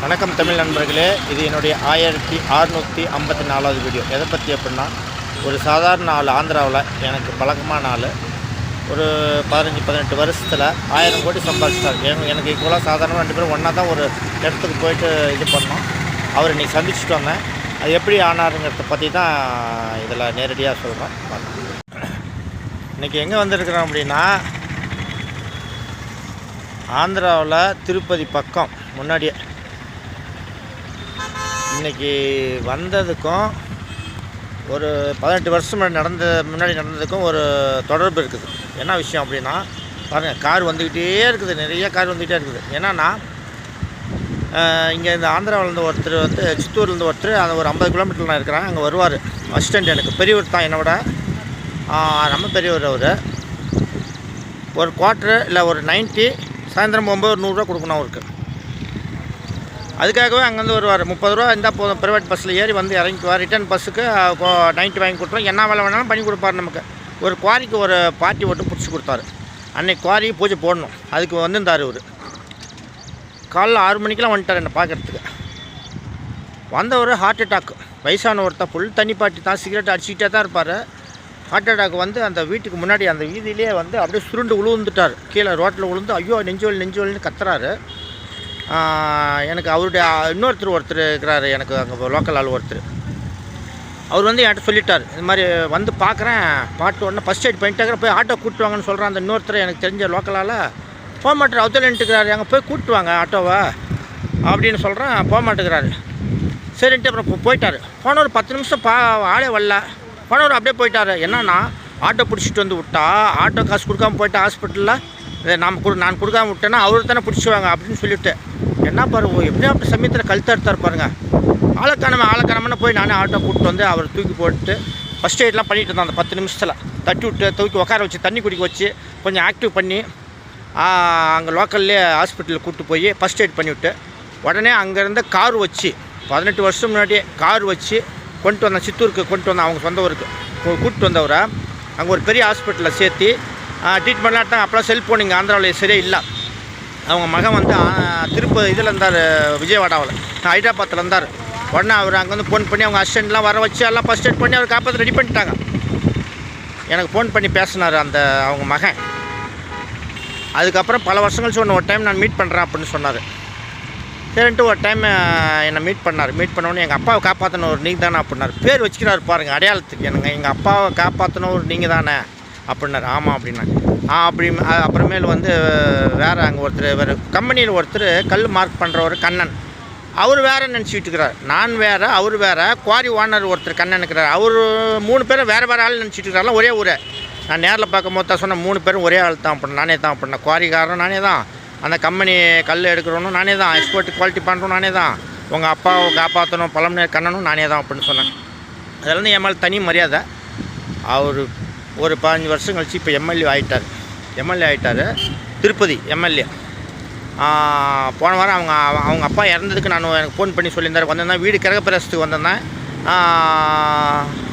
வணக்கம் தமிழ் நண்பர்களே, இது என்னுடைய 1654வது வீடியோ. எதை பற்றி அப்படின்னா, ஒரு சாதாரண ஆள் ஆந்திராவில் எனக்கு பழக்கமான ஆள் ஒரு 15-18 வருஷத்தில் 1000 கோடி சம்பாதிச்சிட்டார். எனக்கு ஈக்குவலாக சாதாரணமாக 2 பேரும் ஒன்றா தான் ஒரு இடத்துக்கு போயிட்டு இது பண்ணோம். அவர் இன்றைக்கி சந்திச்சுட்டு வந்தேன். அது எப்படி ஆனாருங்கிறத பற்றி தான் இதில் நேரடியாக சொல்கிறேன். இன்றைக்கி எங்கே வந்திருக்கிறோம் அப்படின்னா, ஆந்திராவில் திருப்பதி பக்கம் முன்னாடியே. இன்றைக்கி வந்ததுக்கும் ஒரு 18 வருஷம் முன்னாடி நடந்ததுக்கும் ஒரு தொடர்பு இருக்குது. என்ன விஷயம் அப்படின்னா, பாருங்கள், கார் வந்துக்கிட்டே இருக்குது, நிறைய கார் வந்துக்கிட்டே இருக்குது. என்னன்னா, இங்கே இந்த ஆந்திராவிலேருந்து ஒருத்தர் வந்து சித்தூர்லேருந்து ஒருத்தர் அந்த ஒரு 50 கிலோமீட்டர் நான் இருக்கிறேன், அங்கே வருவார். அசிஸ்டண்ட் எனக்கு பெரியவர் தான், என்னோட நம்ம பெரியவர். அவர் ஒரு குவார்ட்ரு இல்லை ஒரு 90 சாயந்தரம் 900 கொடுக்கணும் அவருக்கு. அதுக்காகவே அங்கேருந்து வருவார். 30 ரூபா இருந்தால் போதும், ப்ரைவேட் பஸ்ஸில் ஏறி வந்து இறங்கிக்குவார். ரிட்டர்ன் பஸ்ஸுக்கு 90 வாங்கி கொடுத்துரும். என்ன வேலை வேணாலும் பண்ணி கொடுப்பார் நமக்கு. ஒரு குவாரிக்கு ஒரு பார்ட்டி ஓட்டு பிடிச்சி கொடுத்தாரு. அன்றைக்கி குவாரி பூஜை போடணும், அதுக்கு வந்திருந்தார் இவர். காலைல 6 மணிக்கெலாம் வந்துட்டார் என்னை பார்க்குறதுக்கு. வந்தவர் ஹார்ட் அட்டாக், வயசான ஒருத்தர், ஃபுல் தண்ணி பாட்டி தான், சிகரெட் அடிச்சுக்கிட்டே தான் இருப்பார். ஹார்ட் அட்டாக் வந்து அந்த வீட்டுக்கு முன்னாடி அந்த வீதியிலே வந்து அப்படியே சுருண்டு விழுந்துட்டார். கீழே ரோட்டில் விழுந்து ஐயோ நெஞ்சு வலின்னு கத்துறாரு. எனக்கு அவருடைய ஒருத்தர் இருக்கிறாரு, எனக்கு அங்கே லோக்கல் ஆள் ஒருத்தர். அவர் வந்து என்கிட்ட சொல்லிட்டார், இந்த மாதிரி வந்து பார்க்குறேன், பாட்டு உடனே ஃபஸ்ட் எய்ட் பண்ணிட்டாக்கிற, போய் ஆட்டோ கூப்பிட்டு வாங்கன்னு சொல்கிறேன். அந்த இன்னொருத்தர் எனக்கு தெரிஞ்ச லோக்கலால் போக மாட்டேறாரு, அவுத்தலன்ட்டுக்கிறாரு, அங்கே போய் கூப்பிட்டு வாங்க ஆட்டோவை அப்படின்னு சொல்கிறேன். போக மாட்டேங்கிறாரு. சரின்ட்டு அப்புறம் போயிட்டார். போனவர் 10 நிமிஷம் ஆளே வரல. போனவர் அப்படியே போயிட்டார். என்னன்னா, ஆட்டோ பிடிச்சிட்டு வந்து விட்டா, ஆட்டோ காசு கொடுக்காமல் போயிட்டு ஹாஸ்பிட்டலில் இதை நான் கொடுக்காம விட்டேன்னா அவர் தானே பிடிச்சிவாங்க அப்படின்னு சொல்லிவிட்டு, என்ன பாருங்க எப்படியும் அப்படி சமயத்தில் கழுத்தறுத்தார் பாருங்கள். ஆளக்கானமான போய் நானே ஆட்டோ கூப்பிட்டு வந்து அவர் தூக்கி போட்டு ஃபஸ்ட் எய்ட்லாம் பண்ணிட்டு இருந்தேன். அந்த 10 நிமிஷத்தில் தட்டி விட்டு தூக்கி உட்கார வச்சு தண்ணி குடிக்க வச்சு கொஞ்சம் ஆக்டிவ் பண்ணி அங்கே லோக்கல்லே ஹாஸ்பிட்டலில் கூப்பிட்டு போய் ஃபஸ்ட் எய்ட் பண்ணிவிட்டு, உடனே அங்கேருந்து கார் வச்சு 18 வருஷம் முன்னாடியே கார் வச்சு கொண்டு வந்தேன். சித்தூருக்கு கொண்டு வந்தேன், அவங்க சொந்த ஊருக்கு கூப்பிட்டு வந்தவரை அங்கே ஒரு பெரிய ஹாஸ்பிட்டலில் சேர்த்து ட்ரீட்மெண்ட்லாம் எடுத்தாங்க. அப்போலாம் செல்ஃபோன் இங்கே ஆந்திராவில் சரியே இல்லை. அவங்க மகன் வந்து திருப்பதி இதில் இருந்தார், விஜயவாடாவில், ஹைதராபாத்தில் இருந்தார். உடனே அவர் அங்கே வந்து ஃபோன் பண்ணி அவங்க அசிஸ்டண்ட்லாம் வர வச்சு எல்லாம் ஃபஸ்ட் எய்ட் பண்ணி அவர் காப்பாற்ற ரெடி பண்ணிட்டாங்க. எனக்கு ஃபோன் பண்ணி பேசினார் அந்த அவங்க மகன். அதுக்கப்புறம் பல வருஷங்கள் சொன்ன ஒரு டைம் நான் மீட் பண்ணுறேன் அப்படின்னு சொன்னார். சரின்ட்டு ஒரு டைம் என்னை மீட் பண்ணோன்னே எங்கள் அப்பாவை காப்பாற்றினவர் நீங்கள் தானே அப்படின்னாரு. பேர் வச்சுக்கிறாரு பாருங்கள் அடையாளத்துக்கு. எங்கள் அப்பாவை காப்பாற்றினவர் நீங்கள் தானே அப்படின்னாரு. ஆமாம் அப்படின்னாங்க. அப்புறமேல் வந்து வேறு அங்கே ஒருத்தர் கம்பெனியில் ஒருத்தர் கல் மார்க் பண்ணுறவர் கண்ணன், அவர் வேறு நினச்சிக்கிட்டு இருக்கிறார். நான் வேறு, அவர் வேறு. குவாரி ஓனர் ஒருத்தர் கண்ணன் இருக்கிறார். அவர் 3 பேரும் வேறு ஆள் நினச்சிட்டு இருக்கிறாங்களா, ஒரே ஊரே. நான் நேரில் பார்க்கும்போது தான் சொன்னேன், 3 பேரும் ஒரே ஆள் தான் பண்ணேன். நானே தான் பண்ணேன். குவாரிக்காரரும் நானே தான், அந்த கம்பெனி கல் எடுக்கிறவனும் நானே தான், எக்ஸ்போர்ட் குவாலிட்டி பண்ணுறோம் நானே தான், உங்கள் அப்பாவை காப்பாற்றணும் பழமநேர் கண்ணனும் நானே தான் அப்படின்னு சொன்னேன். அதெல்லாம் என் மேலே தனி மரியாதை. அவர் ஒரு 15 வருஷம் கழிச்சு இப்போ எம்எல்ஏ ஆகிட்டார், திருப்பதி எம்எல்ஏ. போன வாரம் அவங்க அப்பா இறந்ததுக்கு எனக்கு ஃபோன் பண்ணி சொல்லியிருந்தார். வந்திருந்தேன், வீடு கிரகப்பிரசத்துக்கு வந்திருந்தேன்.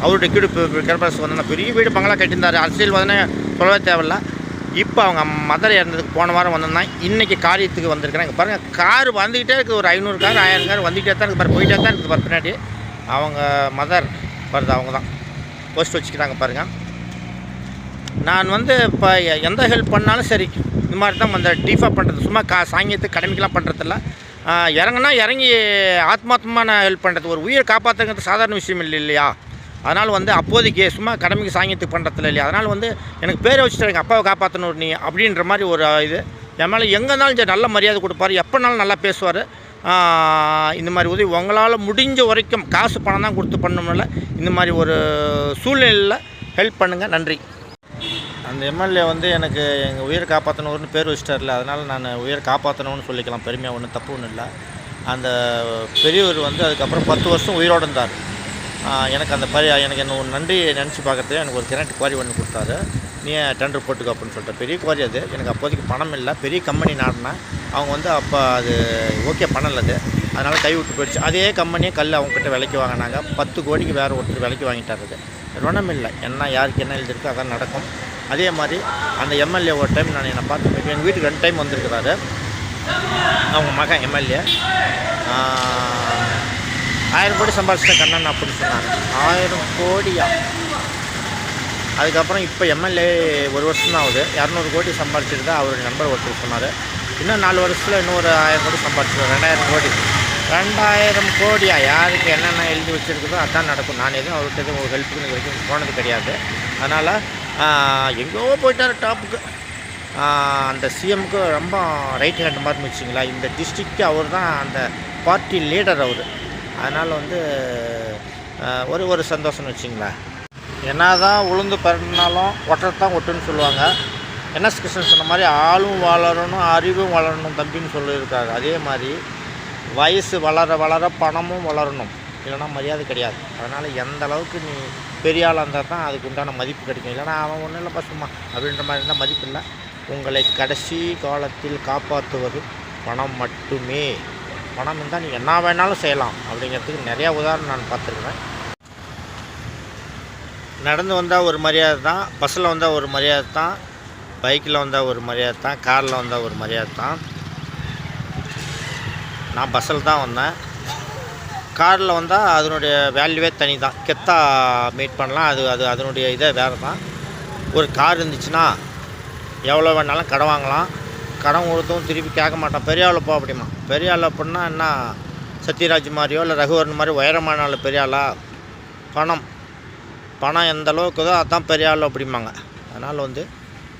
அவருடைய வீடு கிரகப்பிரசத்துக்கு வந்திருந்தேன். பெரிய வீடு பங்களா கட்டியிருந்தார். அரசியல் வந்து சொல்லவே தேவையில்லை. இப்போ அவங்க மதர் இறந்ததுக்கு போன வாரம் வந்திருந்தேன். இன்றைக்கி காரியத்துக்கு வந்திருக்கிறேன். இங்கே பாருங்கள், கார் வந்துக்கிட்டே இருக்குது. ஒரு 500 கார் 1000 கார் வந்துக்கிட்டே தான் இருக்குது பாரு, போயிட்டே தான் இருக்குது பாரு. பின்னாடி அவங்க மதர் வருது, அவங்க தான் போஸ்ட் வச்சுக்கிறாங்க பாருங்கள். நான் வந்து இப்போ எந்த ஹெல்ப் பண்ணாலும் சரி, இந்த மாதிரி தான் அந்த டீஃபாக பண்ணுறது. சும்மா சாங்கியத்துக்கு கடமைக்கெலாம் பண்ணுறதில்ல. இறங்கி ஆத்மாத்மான ஹெல்ப் பண்ணுறது. ஒரு உயிரை காப்பாற்றுங்கிறது சாதாரண விஷயம் இல்லையா. அதனால் வந்து அப்போதைக்கு சும்மா கடமைக்கு சாங்கியத்துக்கு பண்ணுறதில்ல இல்லையா. அதனால் வந்து எனக்கு பேரை வச்சுட்டு எங்கள் அப்பாவை காப்பாற்றணும் நீ அப்படின்ற மாதிரி ஒரு இது என் மேலே எங்கே இருந்தாலும் சரி நல்ல மரியாதை கொடுப்பார். எப்போனாலும் நல்லா பேசுவார். இந்த மாதிரி உதவி உங்களால் முடிஞ்ச வரைக்கும் காசு பணம் தான் கொடுத்து பண்ணணும்ல, இந்த மாதிரி ஒரு சூழ்நிலையில் ஹெல்ப் பண்ணுங்கள். நன்றி. அந்த எம்எல்ஏ வந்து எனக்கு எங்கள் உயிரை காப்பாற்றணுன்னு பேர் வச்சிட்டார்ல, அதனால் நான் உயிரை காப்பாற்றணும்னு சொல்லிக்கலாம். பெருமையாக ஒன்றும் தப்பு ஒன்றும் இல்லை. அந்த பெரியவர் வந்து அதுக்கப்புறம் 10 வருஷம் உயிரோடு இருந்தார். எனக்கு எனக்கு என்ன ஒரு நன்றி நினச்சி பார்க்குறதுக்கு எனக்கு ஒரு கிணட்டு குவாரி பண்ணி கொடுத்தாரு. நீ டெண்டர் போட்டுக்கோ அப்படின்னு சொல்லிட்டு. பெரிய குவாரி அது. எனக்கு அப்போதைக்கு பணம் இல்லை, பெரிய கம்பெனி நாடினேன். அவங்க வந்து அப்போ அது ஓகே பண்ணலது, அதனால் கைவிட்டு போயிடுச்சு. அதே கம்பெனியே கல் அவங்ககிட்ட விலைக்கு வாங்கினாங்க. 10 கோடிக்கு வேறு ஒருத்தர் விலைக்கு வாங்கிட்டார். அது ருணம் இல்லை, என்ன யாருக்கு என்ன எழுதிருக்கு அதான் நடக்கும். அதே மாதிரி அந்த எம்எல்ஏ ஒரு டைம் நான் என்னை பார்த்து எங்கள் வீட்டுக்கு 2 டைம் வந்திருக்கிறாரு. அவங்க மகன் எம்எல்ஏ 1000 கோடி சம்பாதிச்சிட்ட கண்ணன் அப்படின்னு சொன்னாங்க. 1000 கோடியா? அதுக்கப்புறம் இப்போ எம்எல்ஏ 1 வருஷம் தான் ஆகுது, 200 கோடி சம்பாதிச்சிட்டு தான் அவருடைய நண்பர் ஒருத்தர் சொன்னார். இன்னும் 4 வருஷத்தில் இன்னொரு 1000 கோடி சம்பாதிச்சிடுவோம். 2000 கோடி. 2000 கோடியா? யாருக்கு என்னென்ன எழுதி வச்சுருக்குதோ அதான் நடக்கும். நான் எதுவும் அவர்கிட்ட எதுவும் ஒரு ஹெல்ப்புக்கு இது வரைக்கும் போனது கிடையாது. அதனால் எங்கேயோ போயிட்டார் டாப்புக்கு. அந்த சிஎம்க்கு ரொம்ப ரைட் ஹேண்ட் மாதிரி வச்சிங்களா. இந்த டிஸ்ட்ரிக்ட்டு அவர் தான் அந்த பார்ட்டி லீடர் அவர். அதனால் ஒரு சந்தோஷம்னு வச்சிங்களா. என்ன தான் உளுந்து பரட்டினாலும் ஒட்டத்தான் ஒட்டுன்னு சொல்லுவாங்க. என்எஸ் கிருஷ்ணன் சொன்ன மாதிரி ஆளும் வளரணும், அறிவும் வளரணும் தம்பின்னு சொல்லியிருக்காரு. அதே மாதிரி வயசு வளர வளர பணமும் வளரணும், இல்லைனா மரியாதை கிடையாது. அதனால் எந்த அளவுக்கு நீ பெரிய ஆளாக இருந்தால் தான் அதுக்கு உண்டான மதிப்பு கிடைக்கும். இல்லைனா அவன் ஒன்றும் இல்லைப்பா சும்மா அப்படின்ற மாதிரி இருந்தால் மதிப்பு இல்லை. உங்களை கடைசி காலத்தில் காப்பாற்றுவது பணம் மட்டுமே. பணம் இருந்தால் நீ என்ன வேணாலும் செய்யலாம் அப்படிங்கிறதுக்கு நிறையா உதாரணம் நான் பார்த்துருக்குறேன். நடந்து வந்தால் ஒரு மரியாதை தான், பஸ்ஸில் வந்தால் ஒரு மரியாதை தான், பைக்கில் வந்தால் ஒரு மரியாதை தான், காரில் வந்தால் ஒரு மரியாதை தான். நான் பஸ்ஸில் தான் வந்தேன். காரில் வந்தால் அதனுடைய வேல்யூவே தனி தான். கெத்தா மீட் பண்ணலாம். அதனுடைய இதே வேறு தான். ஒரு கார் இருந்துச்சுன்னா எவ்வளோ வேணாலும் கடன் வாங்கலாம். கடன் கொடுத்தும் திருப்பி கேட்க மாட்டான். பெரிய ஆளுப்பா அப்படிமா. பெரிய ஆள் அப்படின்னா என்ன, சத்யராஜ் மாதிரியோ இல்லை ரகுவரன் மாதிரி உயரமான ஆள் பெரிய ஆளா? பணம் எந்த அளவுக்குதோ அதுதான் பெரிய ஆள் அப்படிம்பாங்க. அதனால்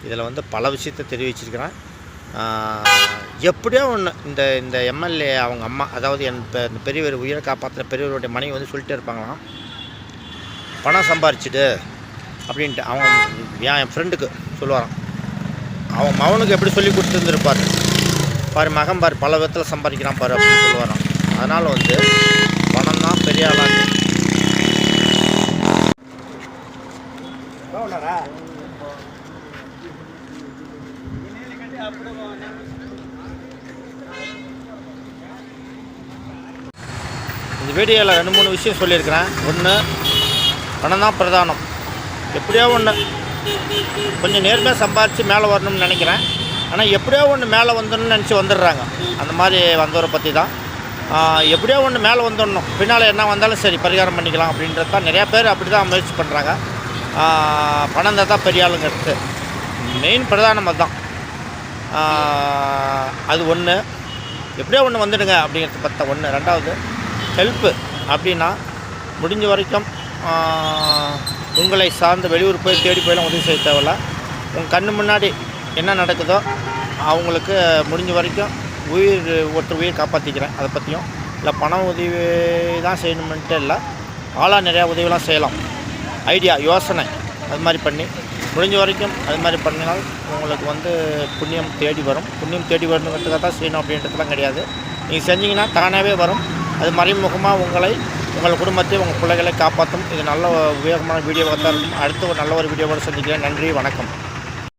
இதில் பல விஷயத்தை தெரிவிச்சிருக்கிறேன். எப்படியோ ஒன்று இந்த எம்எல்ஏ அவங்க அம்மா, அதாவது இந்த பெரியவர் உயிரை காப்பாற்றின பெரியவருடைய மனைவி சொல்லிட்டே இருப்பாங்களாம், பணம் சம்பாரிச்சிடு அப்படின்ட்டு. என் ஃப்ரெண்டுக்கு சொல்லுவாராம், அவன் மகனுக்கு எப்படி சொல்லி கொடுத்துருந்துருப்பார் பாரு, மகன் பாரு பல விதத்தில் சம்பாதிக்கிறான் பாரு அப்படின்னு சொல்லுவாராம். அதனால் பணம் தான் பெரிய ஆளாக. இந்த வீடியோவில் 2-3 விஷயம் சொல்லியிருக்கிறேன். ஒன்று, பணம் தான் பிரதானம். எப்படியோ ஒன்று கொஞ்சம் நேர்மையாக சம்பாரித்து மேலே வரணும்னு நினைக்கிறேன். ஆனால் எப்படியோ ஒன்று மேலே வந்துடணும்னு நினச்சி வந்துடுறாங்க. அந்த மாதிரி வந்தவரை பற்றி தான். எப்படியோ ஒன்று மேலே வந்துடணும், பின்னால் என்ன வந்தாலும் சரி பரிகாரம் பண்ணிக்கலாம் அப்படின்றது தான் நிறையா பேர் அப்படி தான் முயற்சி பண்ணுறாங்க. பணம் தான் பெரிய ஆளுங்கிறது மெயின் பிரதானம். அதுதான் அது ஒன்று. எப்படியோ ஒன்று வந்துடுங்க அப்படிங்கிறது பார்த்தா ஒன்று. ரெண்டாவது, ஹெல்ப்பு அப்படின்னா முடிஞ்ச வரைக்கும் உங்களை சார்ந்த வெளியூர் போய் தேடி போயெல்லாம் உதவி செய்ய தேவையில்ல. உங்கள் கண்ணு முன்னாடி என்ன நடக்குதோ அவங்களுக்கு முடிஞ்ச வரைக்கும் ஒருத்தர் உயிர் காப்பாற்றிக்கிறேன். அதை பற்றியும் இல்லை பணம் உதவி தான் செய்யணுமென்ட்டு இல்லை, ஆளாக நிறையா உதவிலாம் செய்யலாம். ஐடியா யோசனை அது மாதிரி பண்ணி முடிஞ்ச வரைக்கும் அது மாதிரி பண்ணினால் உங்களுக்கு புண்ணியம் தேடி வரும். புண்ணியம் தேடி வரணுங்கிறதுக்காக தான் செய்யணும் அப்படின்றதுலாம் கிடையாது. நீங்கள் செஞ்சிங்கன்னா தானாகவே வரும். அது மறைமுகமாக உங்கள் குடும்பத்தை, உங்கள் பிள்ளைகளை காப்பாற்றும். இது நல்ல உபயோகமான வீடியோவாக தான் இருக்கும். அடுத்து ஒரு நல்ல ஒரு வீடியோவோடு சந்திக்கிறேன். நன்றி, வணக்கம்.